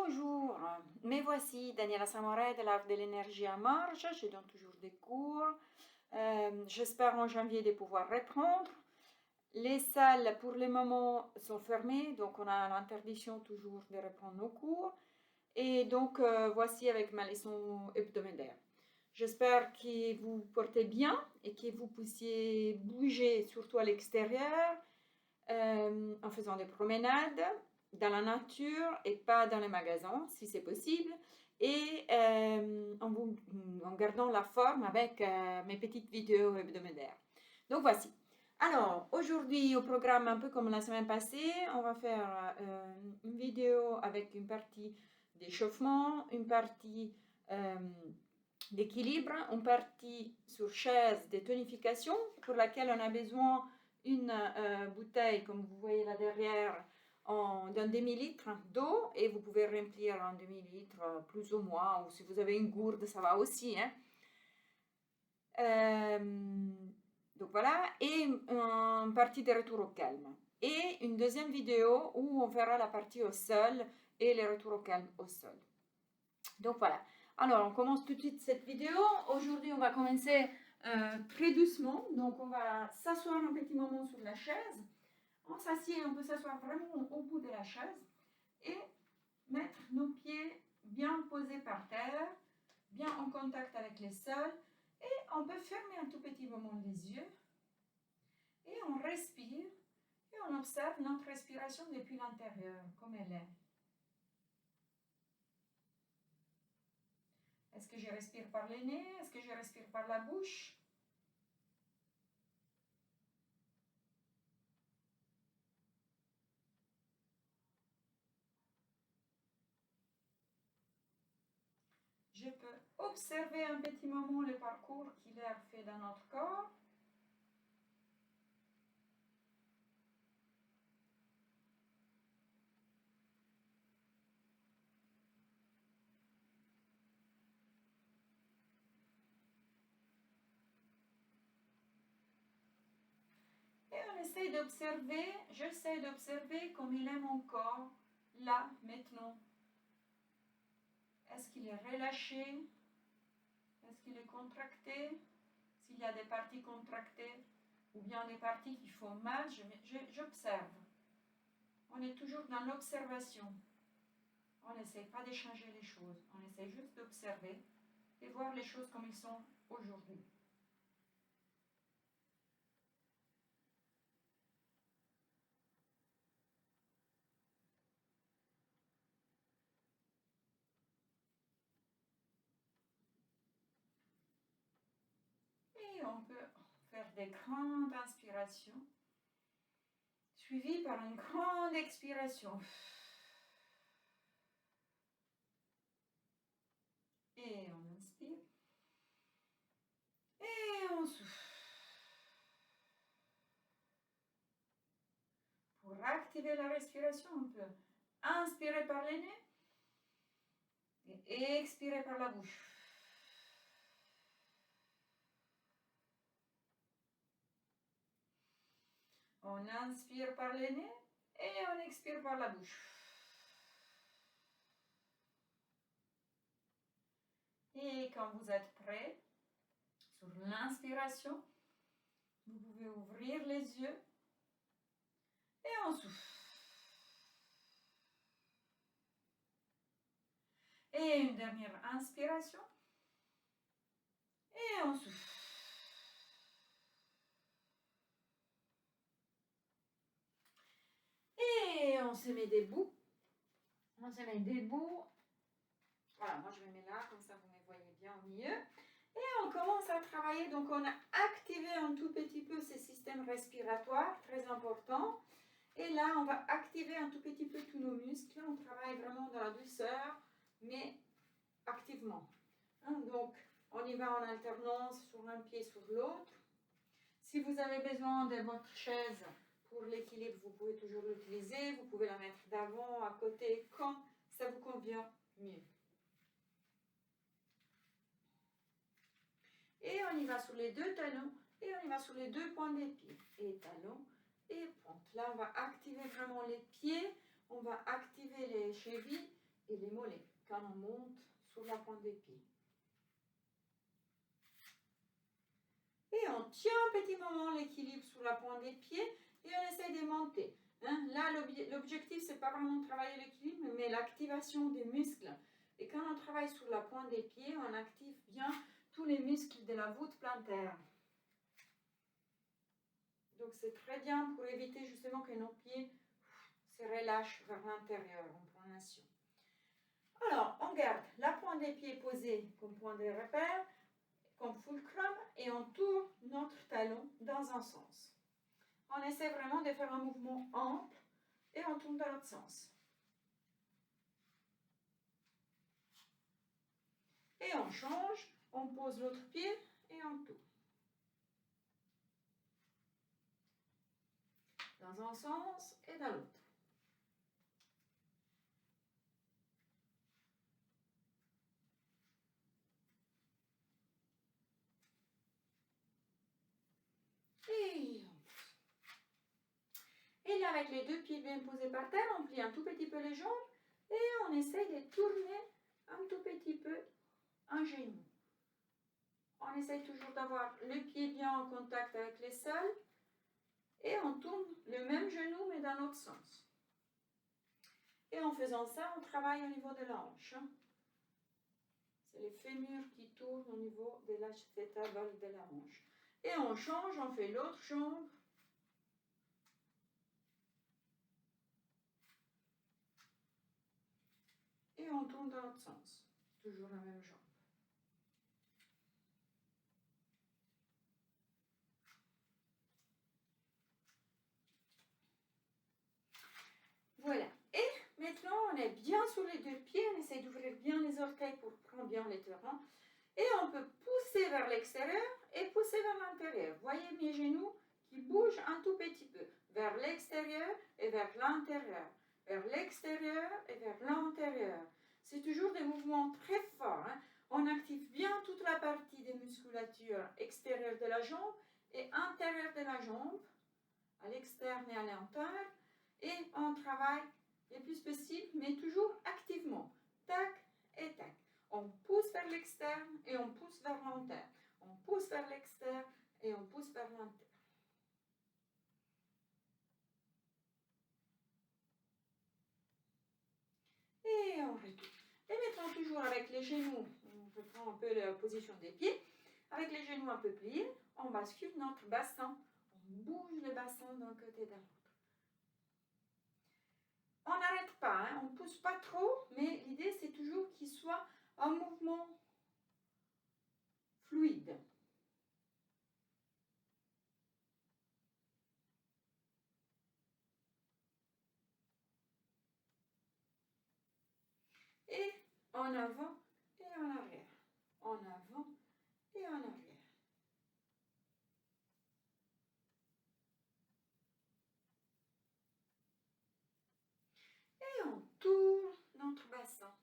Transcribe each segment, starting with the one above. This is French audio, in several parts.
Bonjour, me voici Daniela Samoret de l'Art de l'énergie à marge. Je donne toujours des cours. J'espère en janvier de pouvoir reprendre. Les salles pour le moment sont fermées, donc on a l'interdiction toujours de reprendre nos cours. Et donc voici avec ma leçon hebdomadaire. J'espère que vous portez bien et que vous puissiez bouger surtout à l'extérieur en faisant des promenades dans la nature et pas dans les magasins si c'est possible, et en gardant la forme avec mes petites vidéos hebdomadaires. Donc voici. Alors aujourd'hui au programme, un peu comme la semaine passée, on va faire une vidéo avec une partie d'échauffement, une partie d'équilibre, une partie sur chaise de tonification pour laquelle on a besoin une bouteille, comme vous voyez là derrière, d'un demi-litre d'eau, et vous pouvez remplir un demi-litre plus ou moins, ou si vous avez une gourde ça va aussi, hein. Donc voilà, et une partie de retour au calme, et une deuxième vidéo où on verra la partie au sol et le retour au calme au sol. Donc voilà, alors on commence tout de suite cette vidéo. Aujourd'hui on va commencer très doucement, donc on va s'asseoir un petit moment sur la chaise. On s'assied, on peut s'asseoir vraiment au bout de la chaise et mettre nos pieds bien posés par terre, bien en contact avec le sol, et on peut fermer un tout petit moment les yeux et on respire et on observe notre respiration depuis l'intérieur, comme elle est. Est-ce que je respire par le nez? Est-ce que je respire par la bouche? Je peux observer un petit moment le parcours qu'il a fait dans notre corps. Et on essaye d'observer, j'essaie d'observer comme il est mon corps, là, maintenant. Est-ce qu'il est relâché? Est-ce qu'il est contracté? S'il y a des parties contractées ou bien des parties qui font mal, j'observe. On est toujours dans l'observation. On n'essaie pas de changer les choses. On essaie juste d'observer et voir les choses comme elles sont aujourd'hui. Et on peut faire des grandes inspirations, suivies par une grande expiration. Et on inspire. Et on souffle. Pour activer la respiration, on peut inspirer par les nez et expirer par la bouche. On inspire par les nez et on expire par la bouche. Et quand vous êtes prêt, sur l'inspiration, vous pouvez ouvrir les yeux et on souffle. Et une dernière inspiration et on souffle. Et on se met debout. On se met debout. Voilà, moi je me mets là, comme ça vous me voyez bien au milieu. Et on commence à travailler. Donc on a activé un tout petit peu ce système respiratoire, très important. Et là, on va activer un tout petit peu tous nos muscles. On travaille vraiment dans la douceur, mais activement. Donc, on y va en alternance sur un pied sur l'autre. Si vous avez besoin de votre chaise pour l'équilibre, vous pouvez toujours l'utiliser. Vous pouvez la mettre d'avant, à côté, quand ça vous convient mieux. Et on y va sur les deux talons et on y va sur les deux points des pieds. Et talons et pointe. Là, on va activer vraiment les pieds, on va activer les chevilles et les mollets quand on monte sur la pointe des pieds. Et on tient un petit moment l'équilibre sur la pointe des pieds et on essaie de monter. Hein? Là, l'objectif, c'est pas vraiment de travailler l'équilibre, mais l'activation des muscles. Et quand on travaille sur la pointe des pieds, on active bien tous les muscles de la voûte plantaire. Donc, c'est très bien pour éviter justement que nos pieds se relâchent vers l'intérieur en pronation. Alors, on garde la pointe des pieds posée comme point de repère, comme fulcrum, et on tourne notre talon dans un sens. On essaie vraiment de faire un mouvement ample et on tourne dans l'autre sens. Et on change, on pose l'autre pied et on tourne. Dans un sens et dans l'autre. Et là, avec les deux pieds bien posés par terre, on plie un tout petit peu les jambes et on essaye de tourner un tout petit peu un genou. On essaye toujours d'avoir le pied bien en contact avec les sols et on tourne le même genou mais dans l'autre sens. Et en faisant ça, on travaille au niveau de la hanche. C'est les fémurs qui tournent au niveau de l'acétabale de la hanche. Et on change, on fait l'autre jambe. Et on tourne dans l'autre sens. Toujours la même jambe. Voilà. Et maintenant, on est bien sur les deux pieds. On essaie d'ouvrir bien les orteils pour prendre bien les terrains. Et on peut pousser vers l'extérieur et pousser vers l'intérieur. Voyez mes genoux qui bougent un tout petit peu. Vers l'extérieur et vers l'intérieur. Vers l'extérieur et vers l'intérieur. C'est toujours des mouvements très forts. Hein. On active bien toute la partie des musculatures extérieures de la jambe et intérieure de la jambe, à l'externe et à l'intérieur. Et on travaille le plus possible, mais toujours activement. Tac et tac. On pousse vers l'externe et on pousse vers l'interne. On pousse vers l'externe et on pousse vers l'interne. Et on retourne. Et maintenant, toujours avec les genoux, on reprend un peu la position des pieds. Avec les genoux un peu pliés, on bascule notre bassin. On bouge le bassin d'un côté et de l'autre. On n'arrête pas, hein, on ne pousse pas trop, mais l'idée c'est toujours qu'il soit un mouvement fluide. Et en avant et en arrière. En avant et en arrière. Et on tourne notre bassin.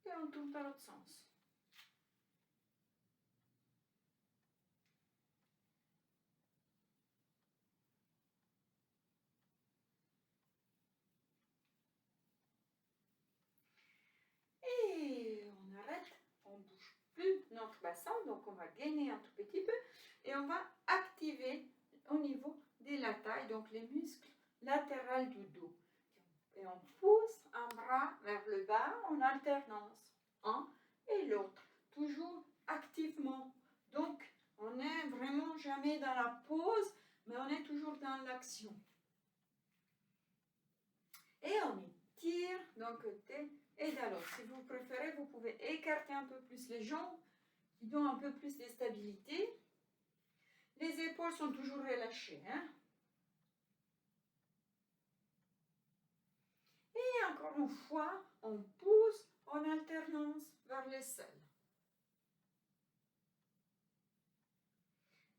Et on tourne dans l'autre sens. Et on arrête, on ne bouge plus notre bassin, donc on va gainer un tout petit peu et on va activer au niveau de la taille, donc les muscles latéraux du dos. Et on pousse un bras vers le bas en alternance, un et l'autre, toujours activement. Donc, on n'est vraiment jamais dans la pause, mais on est toujours dans l'action. Et on étire d'un côté et de l'autre. Si vous préférez, vous pouvez écarter un peu plus les jambes, qui donnent un peu plus de stabilité. Les épaules sont toujours relâchées. Hein? Et encore une fois, on pousse en alternance vers les selles.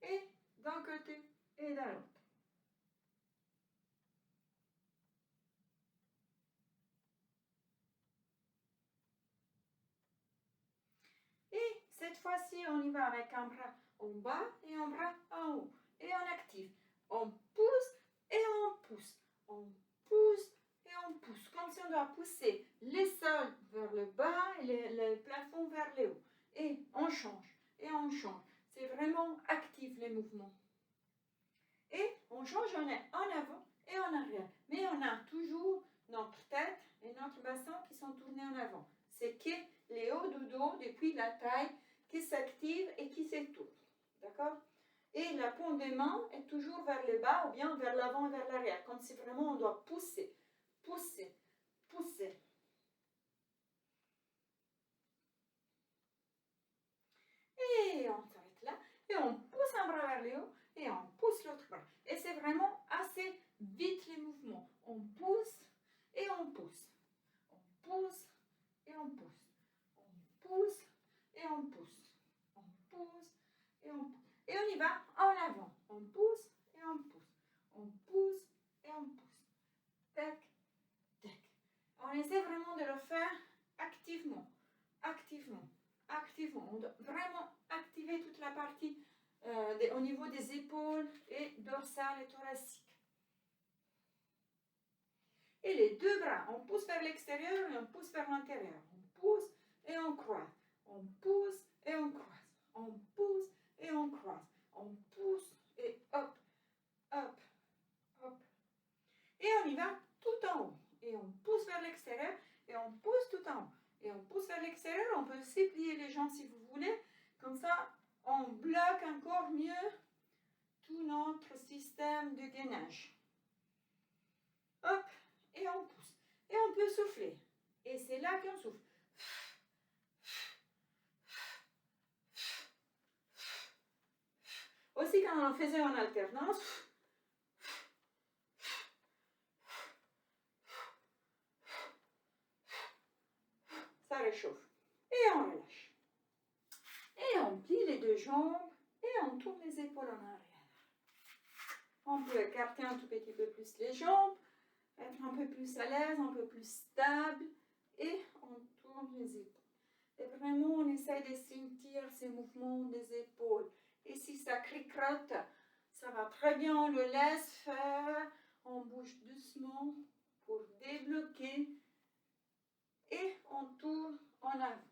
Et d'un côté et de l'autre. Et cette fois-ci, on y va avec un bras en bas et un bras en haut. Et on active On pousse et on pousse. On pousse et on pousse. Comme si on doit pousser les sols vers le bas et les plafonds vers le haut. Et on change. Et on change. C'est vraiment actif les mouvements. Et on change, on est en avant et en arrière. Mais on a toujours notre tête et notre bassin qui sont tournés en avant. C'est que les hauts du dos, depuis la taille, qui s'active et qui s'étourne. D'accord? Et la paume des mains est toujours vers le bas ou bien vers l'avant et vers l'arrière. Comme si vraiment on doit pousser, pousser, pousser. Et on s'arrête là. Et on pousse un bras vers le haut et on pousse l'autre bras. Et c'est vraiment assez vite les mouvements. On pousse et on pousse. On pousse et on pousse. On pousse et on pousse. On pousse et on pousse. Et on y va en avant. On pousse et on pousse. On pousse et on pousse. Tac, tac. On essaie vraiment de le faire activement. Activement. Activement. On doit vraiment activer toute la partie au niveau des épaules et dorsales et thoraciques. Et les deux bras, on pousse vers l'extérieur et on pousse vers l'intérieur. On pousse et on croise. On pousse et on croise. On pousse et on croise. On pousse et hop, hop, hop. Et on y va tout en haut. Et on pousse vers l'extérieur et on pousse tout en haut. Et on pousse vers l'extérieur, on peut aussi plier les jambes si vous voulez. Comme ça, on bloque encore mieux tout notre système de gainage. Hop, et on pousse. Et on peut souffler. Et c'est là qu'on souffle. Aussi, quand on le faisait en alternance, ça réchauffe. Et on relâche. Et on plie les deux jambes et on tourne les épaules en arrière. On peut écarter un tout petit peu plus les jambes, être un peu plus à l'aise, un peu plus stable et on tourne les épaules. Et vraiment, on essaie de sentir ces mouvements des épaules. Et si ça cricote, ça va très bien, on le laisse faire. On bouge doucement pour débloquer et on tourne en avant.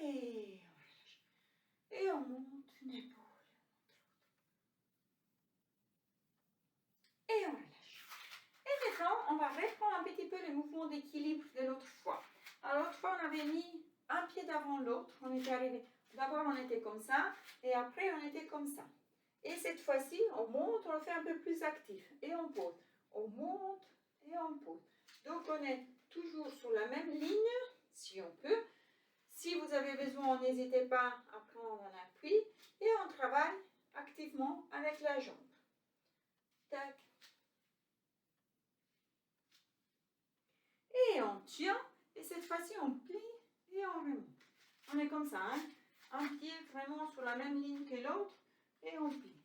Et on relâche. Et on monte une épaule. Et on relâche. Et maintenant, on va reprendre un petit peu le mouvement d'équilibre de l'autre fois. Alors, l'autre fois, on avait mis un pied devant l'autre. On était arrivé. D'abord, on était comme ça. Et après, on était comme ça. Et cette fois-ci, on monte, on le fait un peu plus actif. Et on pose. On monte et on pose. Donc, on est toujours sur la même ligne, si on peut. Si vous avez besoin, n'hésitez pas à prendre un appui. Et on travaille activement avec la jambe. Tac. Et on tient. Et cette fois-ci, on plie et on remonte. On est comme ça, hein? Un pied vraiment sur la même ligne que l'autre. Et on plie.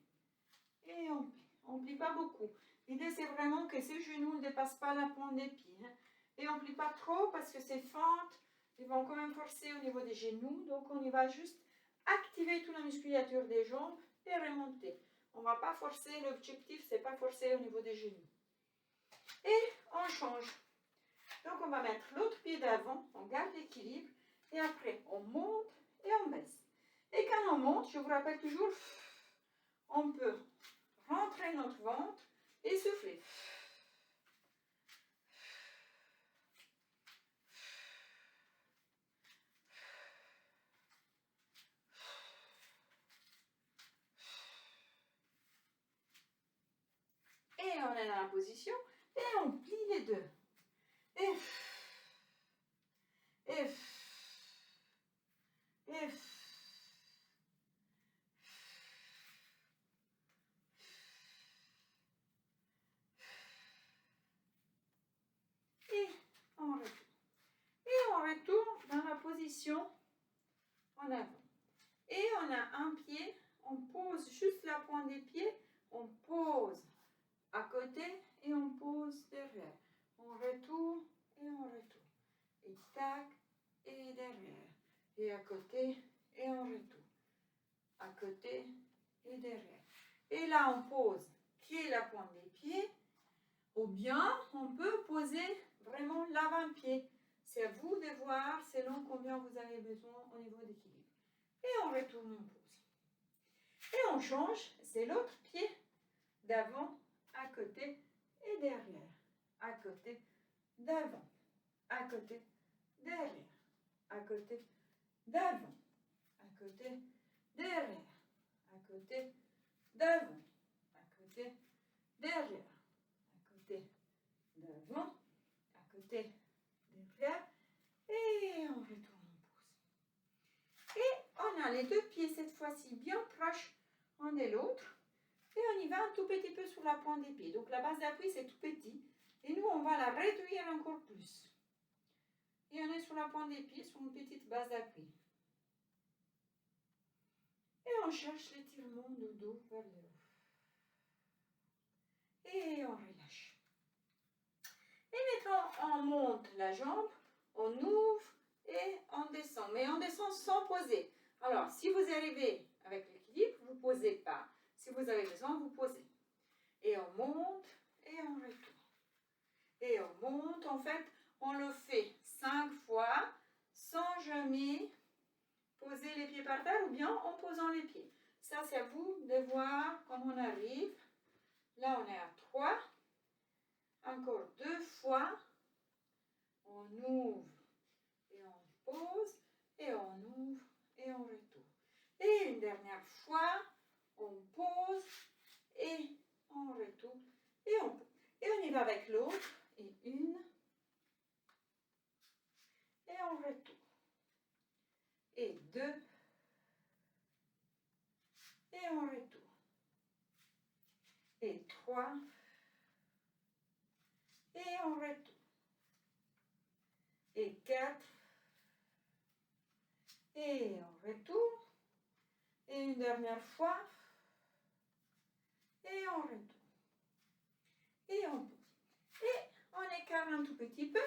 Et on plie. On ne plie pas beaucoup. L'idée, c'est vraiment que ces genoux ne dépassent pas la pointe des pieds. Hein? Et on ne plie pas trop parce que ces fentes, ils vont quand même forcer au niveau des genoux. Donc, on y va juste activer toute la musculature des jambes et remonter. On ne va pas forcer. L'objectif, c'est pas forcer au niveau des genoux. Et on change. Donc, on va mettre l'autre pied d'avant. On garde l'équilibre. Et après, on monte et on baisse. Et quand on monte, je vous rappelle toujours, on peut rentrer notre ventre et souffler. Et on est dans la position et on plie les deux. Et on retourne dans la position en avant. Et on a un pied, on pose juste la pointe des pieds, on pose à côté et on pose derrière. On retourne et on retourne. Et tac, et derrière. Et à côté et on retourne. À côté et derrière. Et là, on pose qui est la pointe des pieds. Ou bien, on peut poser vraiment l'avant-pied. C'est à vous de voir selon combien vous avez besoin au niveau d'équilibre. Et on retourne, on pose. Et on change, c'est l'autre pied d'avant, à côté et derrière. À côté, d'avant. À côté, derrière. À côté, d'avant. À côté, derrière. À côté, d'avant. À côté, derrière. À côté, d'avant. À côté, derrière. Et on retourne, on pose. Et on a les deux pieds cette fois-ci bien proches l'un de l'autre. Et on y va un tout petit peu sur la pointe des pieds. Donc la base d'appui c'est tout petit. Et nous on va la réduire encore plus. Et on est sur la pointe des pieds, sur une petite base d'appui. Et on cherche l'étirement du dos vers le haut. Et on relâche. Et maintenant on monte la jambe, on ouvre et on descend. Mais on descend sans poser. Alors si vous arrivez avec l'équilibre, vous ne posez pas. Si vous avez besoin, vous posez. Et on monte et on retourne. Et on monte. En fait, on le fait 5 fois sans jamais poser les pieds par terre ou bien en posant les pieds. Ça, c'est à vous de voir comment on arrive. Là, on est à 3. Encore 2 fois. On ouvre et on pose. Et on ouvre et on retourne. Et une dernière fois, on pose et on retourne et on pose. Et on y va avec l'autre. Et une. Et on retourne. Et 2. Et on retourne. Et 3. Et on retourne. Et 4. Et on retourne. Et une dernière fois. Et on retourne. Et on pose. Et on écarte un tout petit peu.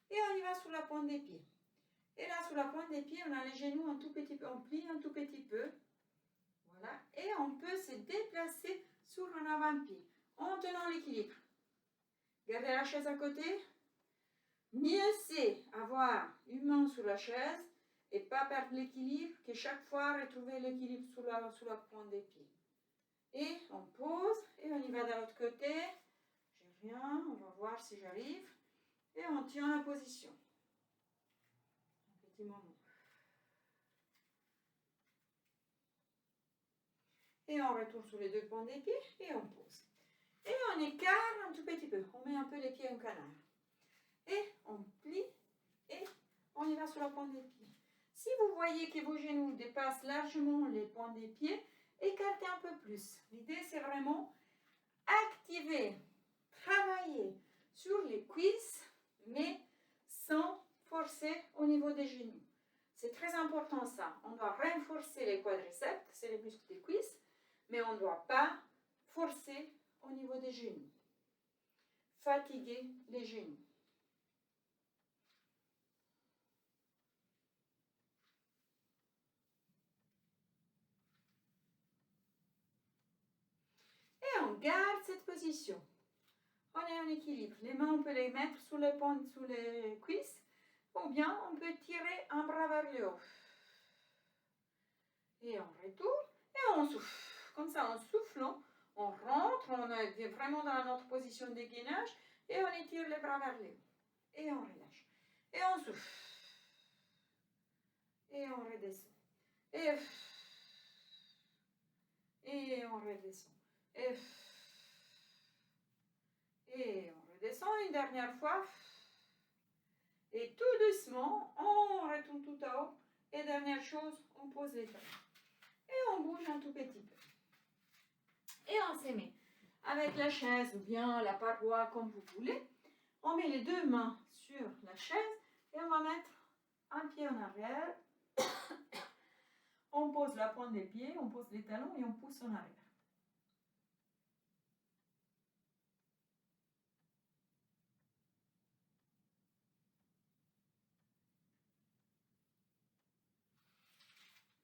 Et on y va sur la pointe des pieds. Et là, sur la pointe des pieds, on a les genoux un tout petit peu. On plie un tout petit peu. Voilà. Et on peut se déplacer sur un avant-pied en tenant l'équilibre. Gardez la chaise à côté. Mieux c'est avoir une main sur la chaise et pas perdre l'équilibre que chaque fois retrouver l'équilibre sur la pointe des pieds. Et on pose et on y va de l'autre côté. J'ai rien, on va voir si j'arrive. Et on tient la position. Un petit moment. Et on retourne sur les deux pointes des pieds et on pose. Et on écarte un tout petit peu. On met un peu les pieds en canard. Et on plie et on y va sur la pointe des pieds. Si vous voyez que vos genoux dépassent largement les pointes des pieds, écartez un peu plus. L'idée, c'est vraiment activer, travailler sur les cuisses, mais sans forcer au niveau des genoux. C'est très important ça. On doit renforcer les quadriceps, c'est les muscles des cuisses, mais on ne doit pas forcer au niveau des genoux. Fatiguer les genoux. Et on garde cette position. On est en équilibre. Les mains, on peut les mettre sous les pointes, sous les cuisses, ou bien on peut tirer un bras vers le haut. Et on retourne et on souffle. Comme ça, en soufflant, on rentre, on est vraiment dans notre position de gainage et on étire les bras vers le haut. Et on relâche. Et on souffle. Et on redescend. Et on redescend. Et on redescend une dernière fois. Et tout doucement, on retourne tout à haut. Et dernière chose, on pose les bras. Et on bouge un tout petit peu. Et on se met avec la chaise ou bien la paroi comme vous voulez. On met les deux mains sur la chaise et on va mettre un pied en arrière. On pose la pointe des pieds, on pose les talons et on pousse en arrière.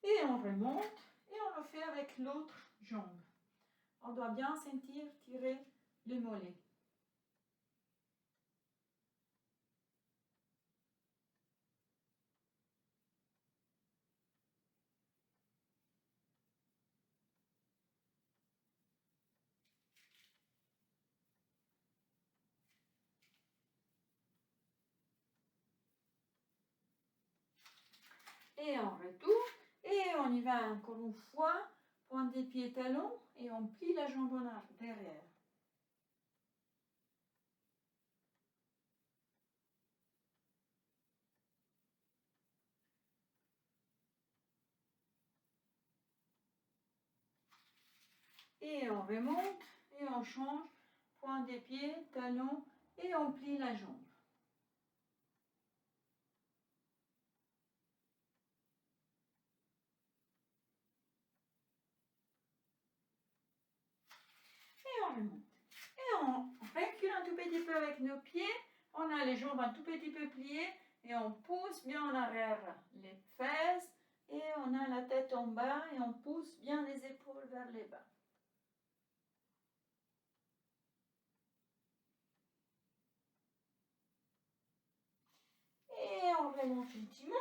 Et on remonte et on le fait avec l'autre jambe. On doit bien sentir tirer les mollets. Et on retourne et on y va encore une fois. Pointe des pieds, talons et on plie la jambe en arrière, derrière. Et on remonte et on change. Pointe des pieds, talons et on plie la jambe. Et on remonte. Et on recule un tout petit peu avec nos pieds. On a les jambes un tout petit peu pliées et on pousse bien en arrière les fesses. Et on a la tête en bas et on pousse bien les épaules vers les bas. Et on remonte gentiment.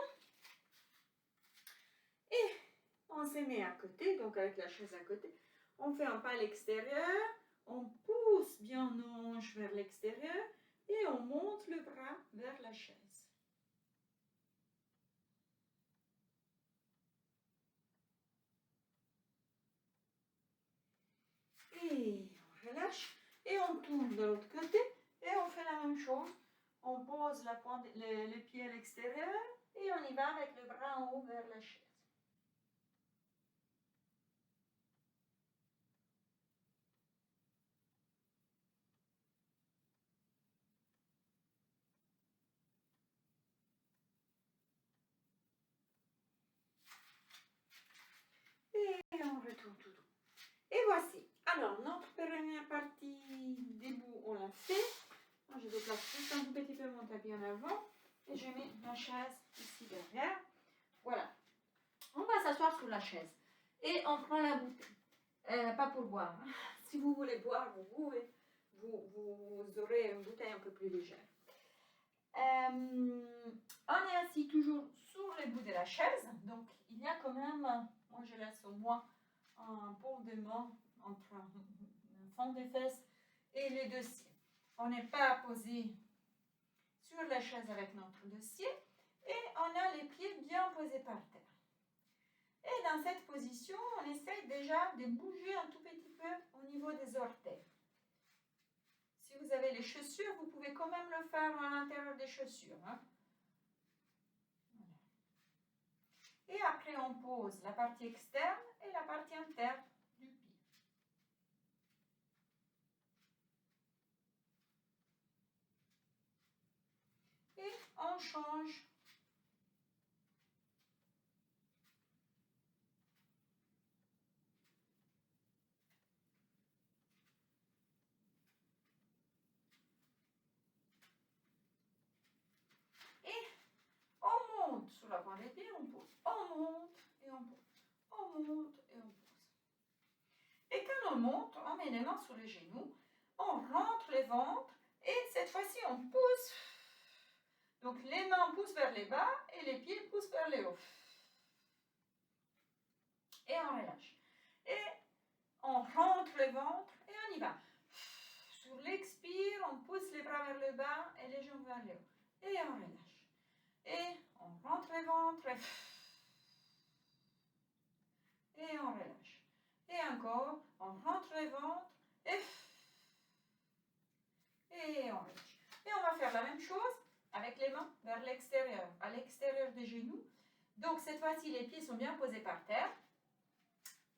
Et on se met à côté, donc avec la chaise à côté. On fait un pas à l'extérieur. On pousse bien nos hanches vers l'extérieur. Et on monte le bras vers la chaise. Et on relâche. Et on tourne de l'autre côté. Et on fait la même chose. On pose la pointe, les pieds à l'extérieur. Et on y va avec le bras en haut vers la chaise. Et on retourne tout doux. Et voici. Alors, notre première partie debout, on l'a fait. Moi, je déplace juste un tout petit peu mon tapis en avant. Et je mets ma chaise ici derrière. Voilà. On va s'asseoir sur la chaise. Et on prend la bouteille. Pas pour boire. Hein. Si vous voulez boire, vous pouvez. Vous aurez une bouteille un peu plus légère. On est assis toujours sur les bouts de la chaise. Donc, il y a quand même, moi je laisse au moins un pont de main entre le fond des fesses et les dossiers. On n'est pas posé sur la chaise avec notre dossier et on a les pieds bien posés par terre. Et dans cette position, on essaye déjà de bouger un tout petit peu au niveau des orteils. Si vous avez les chaussures, vous pouvez quand même le faire à l'intérieur des chaussures. Hein. Voilà. Et après, on pose la partie externe et la partie interne du pied. Et on change. Et on monte sur la pointe des pieds, on pose. On monte et on pose. On monte et on pose. Et quand on monte, on met les mains sur les genoux, on rentre les ventres et cette fois-ci on pousse. Donc les mains poussent vers les bas et les pieds poussent vers les hauts. Et on relâche. Et on rentre le ventre et on y va. Sur l'expire, on pousse les bras vers le bas et les jambes vers le haut. Et on relâche. Et on rentre le ventre et on relâche. Et encore, on rentre le ventre et on relâche. Et on va faire la même chose avec les mains vers l'extérieur, à l'extérieur des genoux. Donc cette fois-ci, les pieds sont bien posés par terre.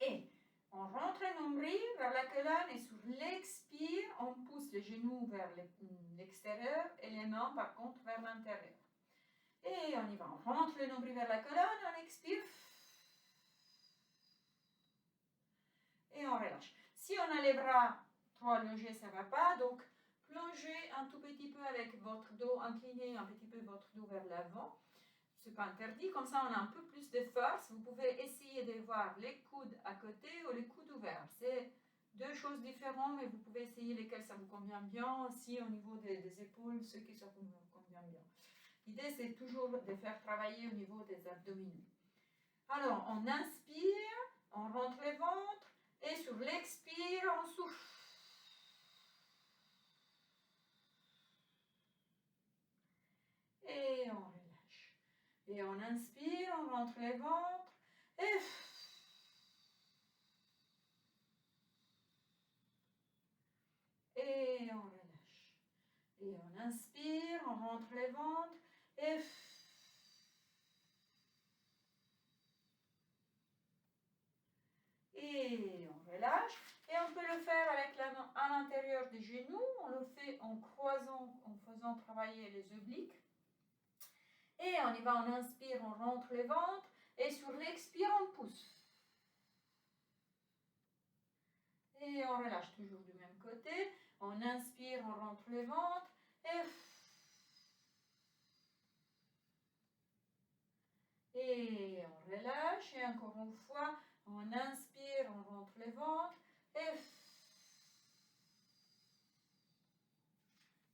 Et on rentre le nombril vers la colonne et sur l'expire, on pousse les genoux vers l'extérieur et les mains par contre vers l'intérieur. Et on y va, on rentre le nombril vers la colonne, on expire. a les bras trop allongés, ça ne va pas. Donc, plongez un tout petit peu avec votre dos, inclinez un petit peu votre dos vers l'avant. Ce n'est pas interdit, comme ça on a un peu plus de force. Vous pouvez essayer de voir les coudes à côté ou les coudes ouverts. C'est deux choses différentes, mais vous pouvez essayer lesquelles ça vous convient bien. Aussi au niveau des épaules, ce qui ça vous convient bien. L'idée, c'est toujours de faire travailler au niveau des abdominaux. Alors, on inspire, on rentre les ventres, et sur l'expire, on souffle. Et on relâche. Et on inspire, on rentre les ventres, et on relâche. Et on inspire, on rentre les ventres, et on relâche. Et on peut le faire avec la main à l'intérieur des genoux. On le fait en croisant, en faisant travailler les obliques. Et on y va, on inspire, on rentre les ventres. Et sur l'expire, on pousse. Et on relâche toujours du même côté. On inspire, on rentre les ventres. Et on relâche. Et encore une fois, on inspire, on rentre les ventres.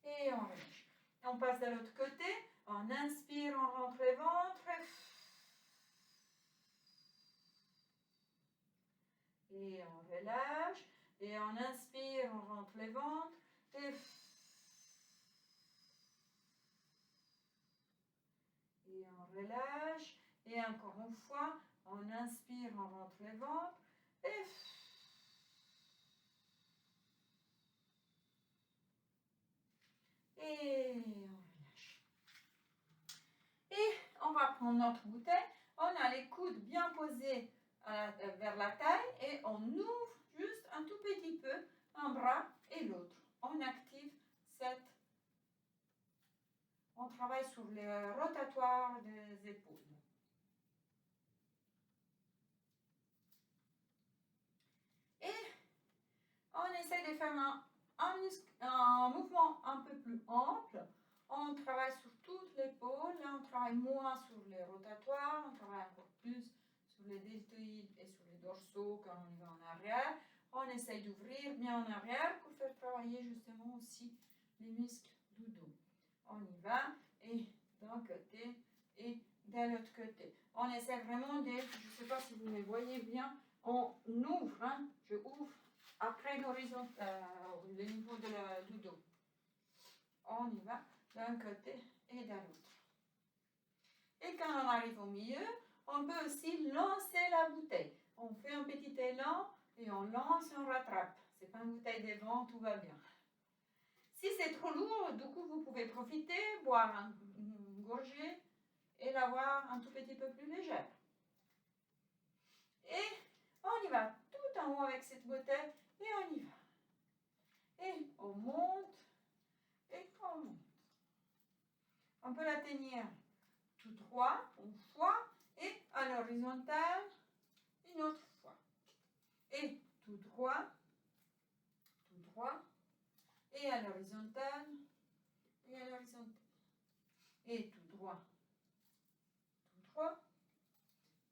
Et on relâche. On passe de l'autre côté. On inspire, on rentre les ventres. Et on relâche. Et on inspire, on rentre les ventres. Et on relâche. Et encore une fois, on inspire, on rentre les ventres. Et on relâche. Et on va prendre notre bouteille. On a les coudes bien posés vers la taille et on ouvre juste un tout petit peu un bras et l'autre. On active on travaille sur le rotatoire des épaules. Et on essaie de faire un mouvement un peu plus ample. On travaille sur toute l'épaule. Là, on travaille moins sur les rotatoires. On travaille encore plus sur les deltoïdes et sur les dorsaux quand on y va en arrière. On essaye d'ouvrir bien en arrière pour faire travailler justement aussi les muscles du dos. On y va et d'un côté et de l'autre côté. On essaie vraiment de, je ne sais pas si vous me voyez bien, on ouvre, hein, je ouvre après l'horizon, le niveau du dos. On y va d'un côté et de l'autre. Et quand on arrive au milieu, on peut aussi lancer la bouteille. On fait un petit élan et on lance et on rattrape. C'est pas une bouteille de vent, tout va bien. Si c'est trop lourd, du coup, vous pouvez profiter, boire une gorgée et l'avoir un tout petit peu plus légère. Et on y va tout en haut avec cette bouteille et on y va. Et on monte et on monte. On peut la tenir tout droit, une fois, et à l'horizontale, une autre fois. Et tout droit, et à l'horizontale, et à l'horizontale. Et tout droit,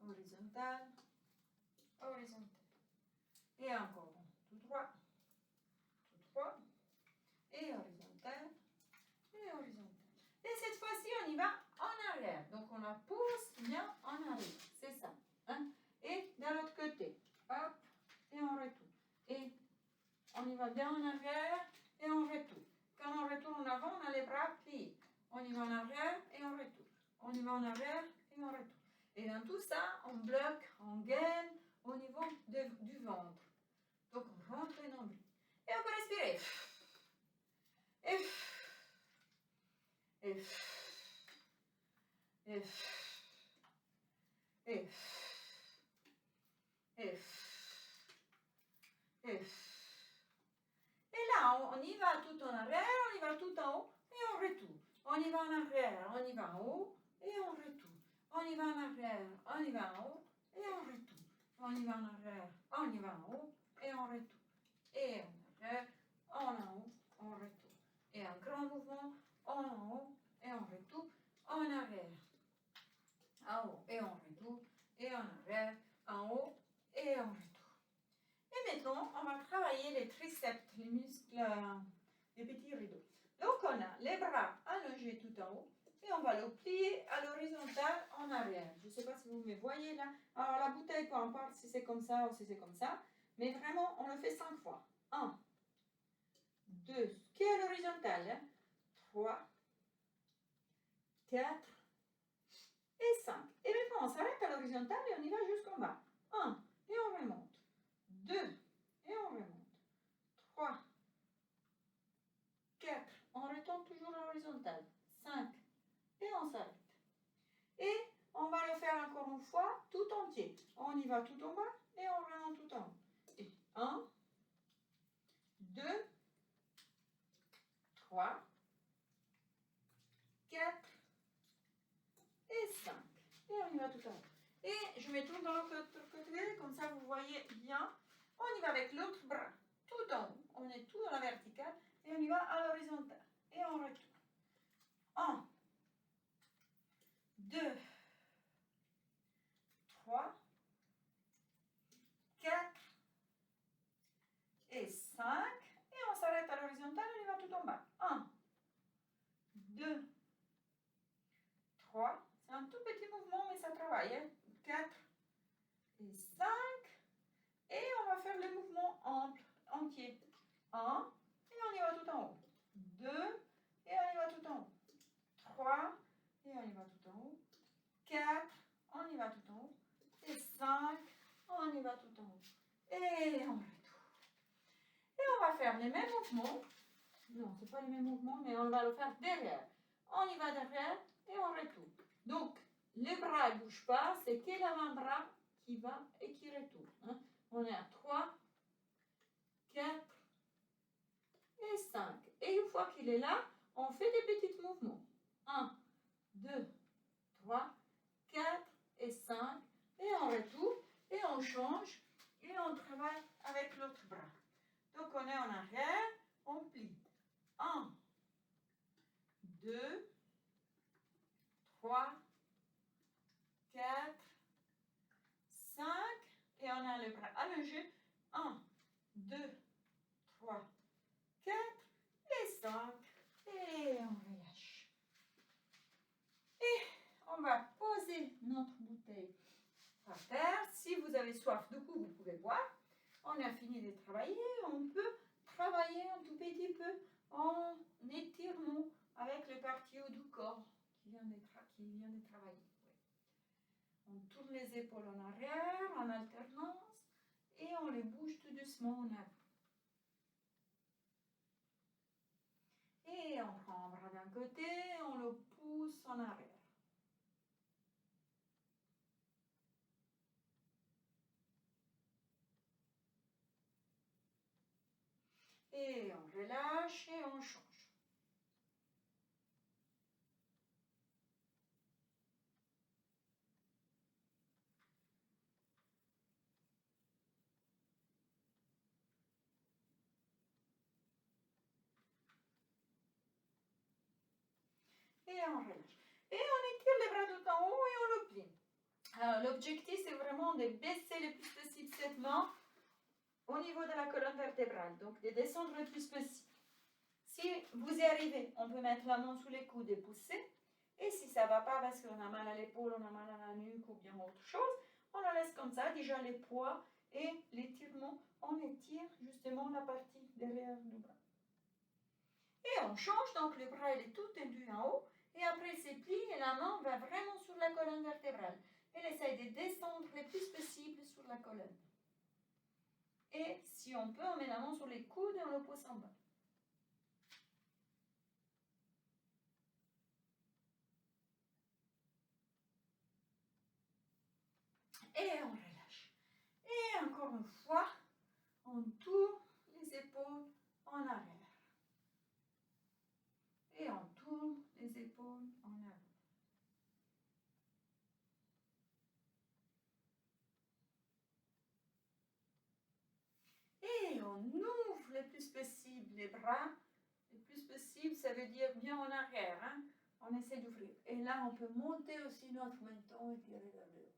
horizontal, horizontal. Et encore tout droit, et horizontal, et horizontal. Et cette fois-ci, on y va en arrière. Donc, on la pousse bien en arrière. C'est ça. Hein? Et de l'autre côté. Hop, et on retourne. Et on y va bien en arrière et on retourne. Quand on retourne en avant, on a les bras pliés. On y va en arrière et on retourne. On y va en arrière et on retourne. Et dans tout ça, on bloque, on gaine au niveau du ventre. Donc, on rentre les nombrils. Et on peut respirer. Et là, on y va tout en arrière, on y va tout en haut et on retourne. On y va en arrière, on y va en haut et on retourne. On y va en arrière, on y va en haut et on retourne. On y va en arrière, on y va en haut et on retourne. et on arrête, en haut, on retourne. Et un grand mouvement, en haut, et on retourne, en arrière. En haut, et on retourne, et en arrière, en haut, et on retourne. Et maintenant, on va travailler les triceps, les muscles des petits rideaux. Donc, on a les bras allongés tout en haut et on va le plier à l'horizontale en arrière. Je ne sais pas si vous me voyez là. Alors, la bouteille, peu importe si c'est comme ça ou si c'est comme ça, mais vraiment, on le fait 5 fois. 1, 2, qui est à l'horizontale, hein? 3, 4 et 5. Et maintenant, on s'arrête à l'horizontale et on y va jusqu'en bas. 1, et on remonte. 2, et on remonte. 3, 4, on retombe toujours à l'horizontale. 5, et on s'arrête. Et on va le faire encore une fois tout entier. On y va tout en bas et on remonte tout en haut. Et 1, 2, 3, 4 et 5. Et on y va tout en haut. Et je me tourne dans l'autre côté, comme ça vous voyez bien. On y va avec l'autre bras tout en haut. On est tout dans la verticale et on y va à l'horizontale. Et on retourne. 1, 2, 3, 4 et 5. Et on s'arrête à l'horizontale, on y va tout en bas. 1, 2, 3. C'est un tout petit mouvement, mais ça travaille. Hein? 4 et 5. Et on va faire le mouvement ample, entier. 1, et on y va tout en haut. 2, et on y va tout en haut. 3, et on y va tout en haut. 4, on y va tout en haut. Et 5, on y va tout en haut. Et on retourne. Et on va faire les mêmes mouvements. Non, ce n'est pas les mêmes mouvements, mais on va le faire derrière. On y va derrière et on retourne. Donc, les bras ne bougent pas, c'est que l'avant-bras qui va et qui retourne. Hein. On est à 3, 4 et 5. Et une fois qu'il est là, on fait des petits mouvements. 1, 2, 3, 4 et 5. Et on retourne et on change et on travaille avec l'autre bras. Donc, on est en arrière, on plie. 1, 2, 3, 4, 5. Et on a le bras allongé. 1, 2, 3, 4 et 5. Et on relâche. Et on va poser notre bouteille par terre. Si vous avez soif, du coup, vous pouvez boire. On a fini de travailler. On peut travailler un tout petit peu en étirement avec le partie haut du corps qui vient de travailler. On tourne les épaules en arrière en alternance et on les bouge tout doucement en avant. Et on prend un bras d'un côté, on le pousse en arrière. Et on relâche et on change. Et on relâche. Et on étire les bras tout en haut et on le plie. Alors l'objectif c'est vraiment de baisser le plus possible cette main au niveau de la colonne vertébrale. Donc de descendre le plus possible. Si vous y arrivez, on peut mettre la main sous les coudes et pousser. Et si ça ne va pas parce qu'on a mal à l'épaule, on a mal à la nuque ou bien autre chose, on la laisse comme ça. Déjà les poids et l'étirement, on étire justement la partie derrière du bras. Et on change, donc le bras il est tout tendu en haut. Et après c'est plié et la main va vraiment sur la colonne vertébrale. Elle essaye de descendre le plus possible sur la colonne. Et si on peut, on met la main sur les coudes et on le pousse en bas. Et on relâche. Et encore une fois, on tourne les épaules en arrière. Et on tourne les épaules en avant. Et on on ouvre le plus possible les bras. Le plus possible, ça veut dire bien en arrière. Hein? On essaie d'ouvrir. Et là, on peut monter aussi notre menton et tirer vers le haut.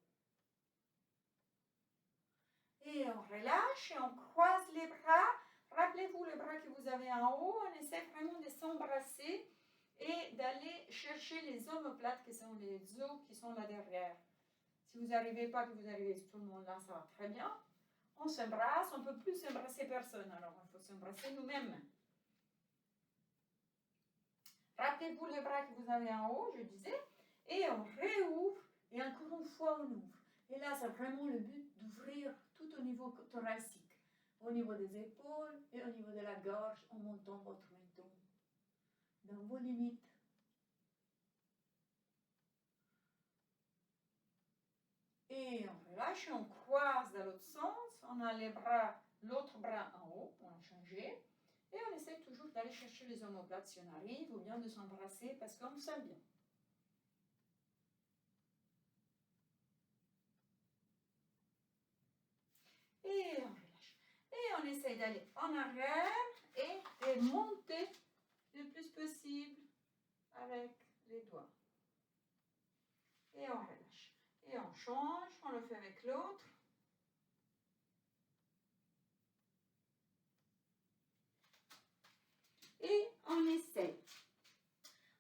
Et on relâche et on croise les bras. Rappelez-vous les bras que vous avez en haut. On essaie vraiment de s'embrasser et d'aller chercher les omoplates qui sont les os qui sont là derrière. Si vous n'arrivez pas, que vous arrivez tout le monde là, ça va très bien. On s'embrasse, on ne peut plus s'embrasser personne. Alors, il faut s'embrasser nous-mêmes. Rappelez-vous les bras que vous avez en haut, je disais, et on réouvre, et encore une fois, on ouvre. Et là, c'est vraiment le but d'ouvrir tout au niveau thoracique, au niveau des épaules et au niveau de la gorge, en montant votre menton dans vos limites. Et on relâche, on croise dans l'autre sens, on a les bras, l'autre bras en haut, on a changé. Et on essaie toujours d'aller chercher les omoplates si on arrive, ou bien de s'embrasser parce qu'on se sent bien. Et on relâche. Et on essaie d'aller en arrière et de monter le plus possible avec les doigts. Et on relâche. Et on change, on le fait avec l'autre. Et on essaie.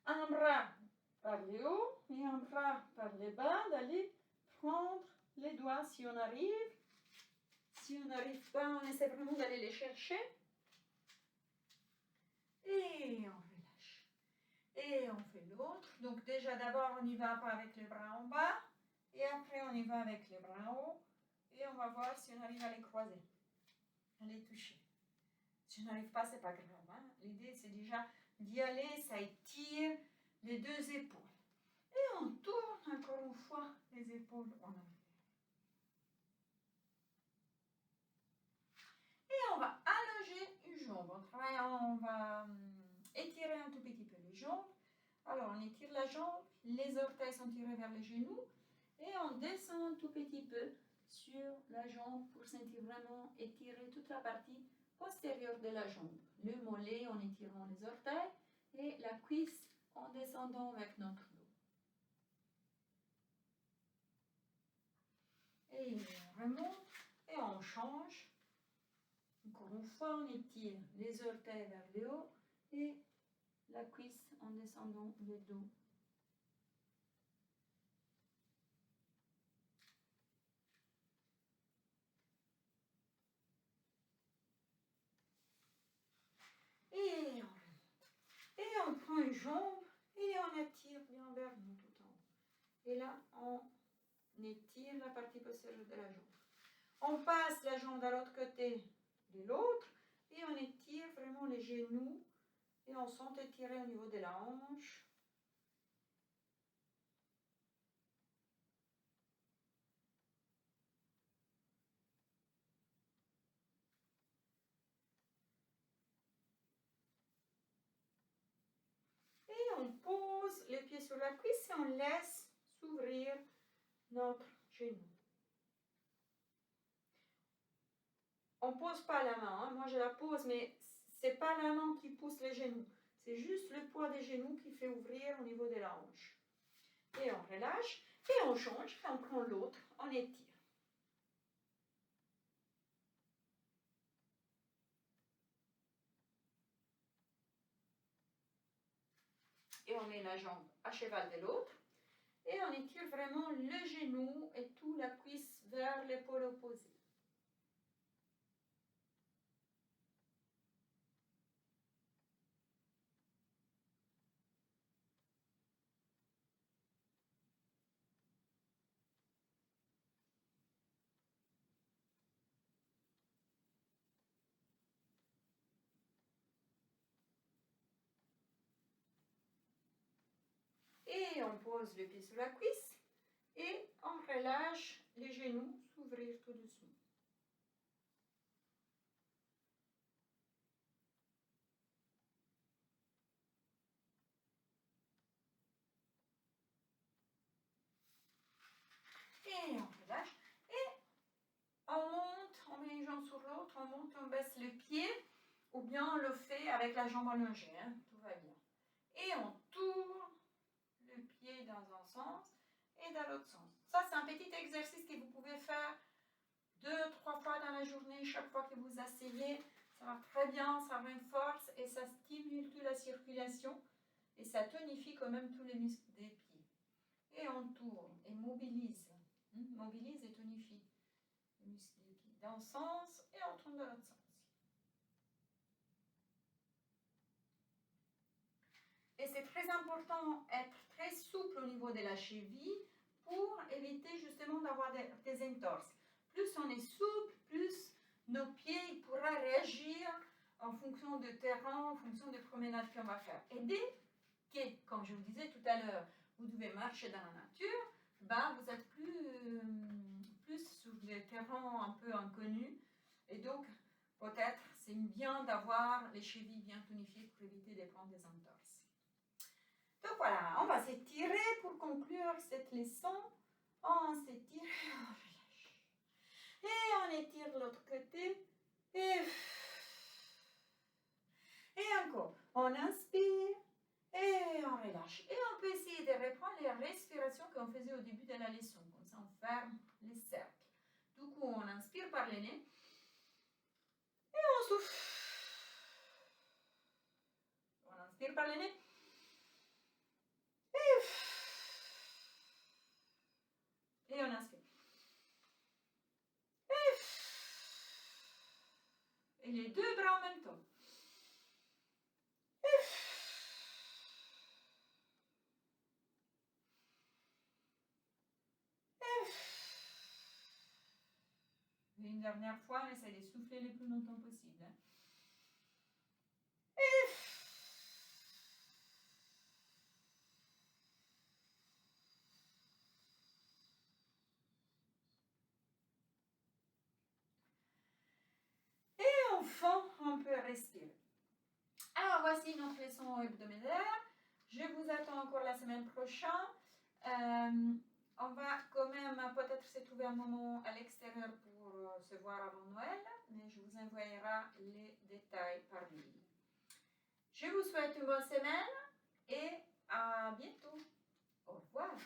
Un bras par le haut et un bras par le bas d'aller prendre les doigts si on arrive. Si on n'arrive pas, on essaie vraiment d'aller les chercher. Et on relâche. Et on fait l'autre. Donc déjà d'abord on y va pas avec les bras en bas. Et après on y va avec les bras en haut. Et on va voir si on arrive à les croiser. À les toucher. Si on n'arrive pas, c'est pas grave. Hein? L'idée c'est déjà d'y aller, ça étire les deux épaules. Et on tourne encore une fois les épaules en arrière. Et on va allonger une jambe. On va étirer un tout petit peu les jambes. Alors on étire la jambe, les orteils sont tirés vers les genoux et on descend un tout petit peu sur la jambe pour sentir vraiment étirer toute la partie postérieure de la jambe. Le mollet en étirant les orteils et la cuisse en descendant avec notre dos. Et on remonte et on change. Encore une fois, on étire les orteils vers le haut et la cuisse en descendant le dos. Et on remonte. Et on prend une jambe et on attire bien vers nous tout en haut. Et là, on étire la partie postérieure de la jambe. On passe la jambe à l'autre côté de l'autre et on étire vraiment les genoux et on sent étirer au niveau de la hanche. Et on pose les pieds sur la cuisse et on laisse s'ouvrir notre genou. On ne pose pas la main, hein. Moi je la pose, mais ce n'est pas la main qui pousse les genoux. C'est juste le poids des genoux qui fait ouvrir au niveau de la hanche. Et on relâche, et on change, et on prend l'autre, on étire. Et on met la jambe à cheval de l'autre. Et on étire vraiment le genou et toute la cuisse vers l'épaule opposée. Et on pose le pied sur la cuisse et on relâche les genoux s'ouvrir tout doucement. Et on relâche et on monte, on met une jambe sur l'autre, on monte, on baisse le pied. on le fait avec la jambe allongée, hein, tout va bien. Et on tourne le pied dans un sens et dans l'autre sens. Ça, c'est un petit exercice que vous pouvez faire 2-3 fois dans la journée, chaque fois que vous asseyez. Ça va très bien, ça renforce et ça stimule toute la circulation et ça tonifie quand même tous les muscles des pieds. Et on tourne et mobilise. Mobilise et tonifie les muscles des pieds dans un sens et on tourne dans l'autre sens. Et c'est très important d'être très souple au niveau de la cheville pour éviter justement d'avoir des entorses. Plus on est souple, plus nos pieds pourront réagir en fonction du terrain, en fonction des promenades qu'on va faire. Et dès que, comme je vous disais tout à l'heure, vous devez marcher dans la nature, ben vous êtes plus sur des terrains un peu inconnus. Et donc, peut-être, c'est bien d'avoir les chevilles bien tonifiées pour éviter de prendre des entorses. Donc voilà, on va s'étirer pour conclure cette leçon. On s'étire, on relâche. Et on étire l'autre côté. Et encore, on inspire et on relâche. Et on peut essayer de reprendre les respirations qu'on faisait au début de la leçon. Comme ça, on ferme les cercles. Du coup, on inspire par le nez et on souffle. On inspire par le nez. Et on inspire. Et les deux bras en même temps. Et une dernière fois, on essaie de souffler le plus longtemps possible. Enfin, on peut respirer. Alors, voici notre leçon hebdomadaire. Je vous attends encore la semaine prochaine. On va quand même peut-être se trouver un moment à l'extérieur pour se voir avant Noël, mais je vous envoyerai les détails par mail. Je vous souhaite une bonne semaine et à bientôt. Au revoir.